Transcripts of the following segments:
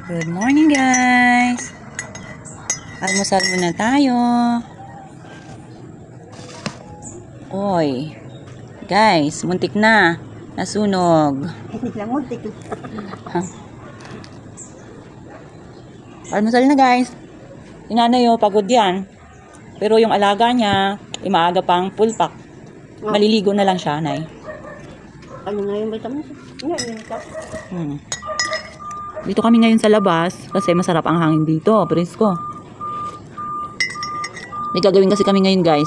Good morning guys. Almusal muna tayo. Oy. Guys, muntik na. Nasunog. Hindi lang muntik. Almusal na guys. Inanay pagod yan. Pero yung alaga niya, maaga pang pulpak. Maliligo na lang siya, nay. Ano nga yung vitamin? Dito kami ngayon sa labas kasi masarap ang hangin dito, presko. May gagawin kasi kami ngayon guys.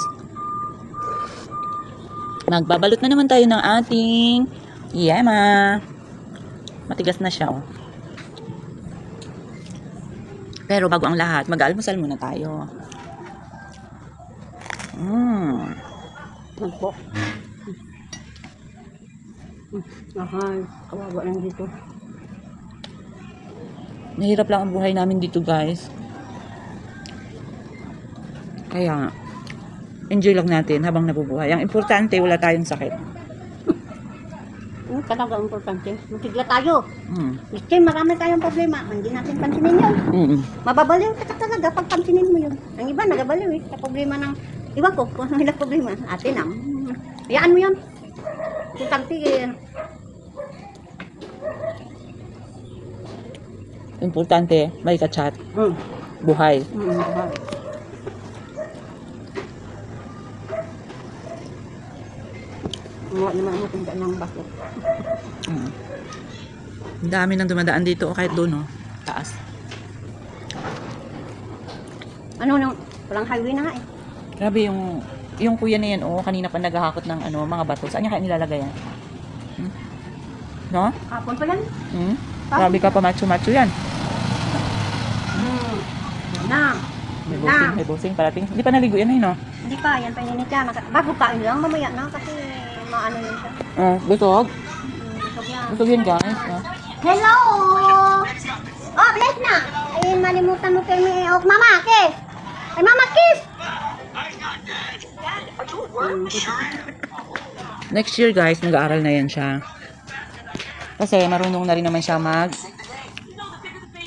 Magbabalot na naman tayo ng ating yema. Matigas na siya. Pero bago ang lahat, mag-almusal muna tayo. Ano po? Ahal, kawawa lang dito. Nahirap lang ang buhay namin dito guys. Kaya enjoy lang natin habang nabubuhay. Ang importante, wala tayong sakit. Talaga importante. Matigla tayo. Kasi marami tayong problema. Hindi natin pansinin yun. Mababaliw ka talaga pag pansinin mo yun. Ang iba nagabaliw sa problema ng iba ko. Kung ano nila problema. Atin hayaan mo yun. Importante Importante, may ka-chat. Buhay. Buhay. Wala naman mo tinda ng baso. Ang dami nang dumadaan dito o kahit doon, taas. Ano nang walang highway na nga eh. Grabe yung kuya na yan, kanina pa naghahakot ng mga bato. Saan niya kaya nilalagay yan? No? Kapon pa yan. Grabe ka pa, macho-macho yan. May busing parating. Hindi pa naligo yan no? Hindi pa, yan pa ininit yan. Bago kain lang, mamaya na kasi maano yun siya. Busog? Busog yan. Busog yan guys. Hello! Oh, bless na! Ay, malimutan mo kayo may mama, kiss! Ay, mama, kiss! Next year guys, nag-aaral na yan siya. Kasi marunong na rin naman siya mag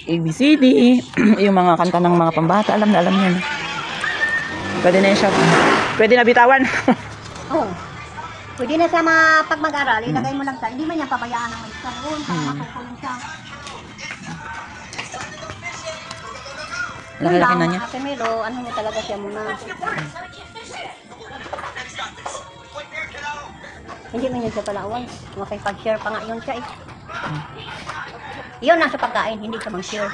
ABCD, yung mga kanta ng mga pambata, alam na niya. Pwede na siya. Pwede na bitawan. Pwede na siya pag mag-aral, ilagay mo lang sa, hindi man niya pabayaan ng mag-isang roon, para matukulong siya. Laki-laki na niya. Ate Melo, ano mo talaga siya muna. Hindi man yun siya palawan. Makipag-share pa nga yun siya eh. Yun nasa pagkain, hindi siya mag-share.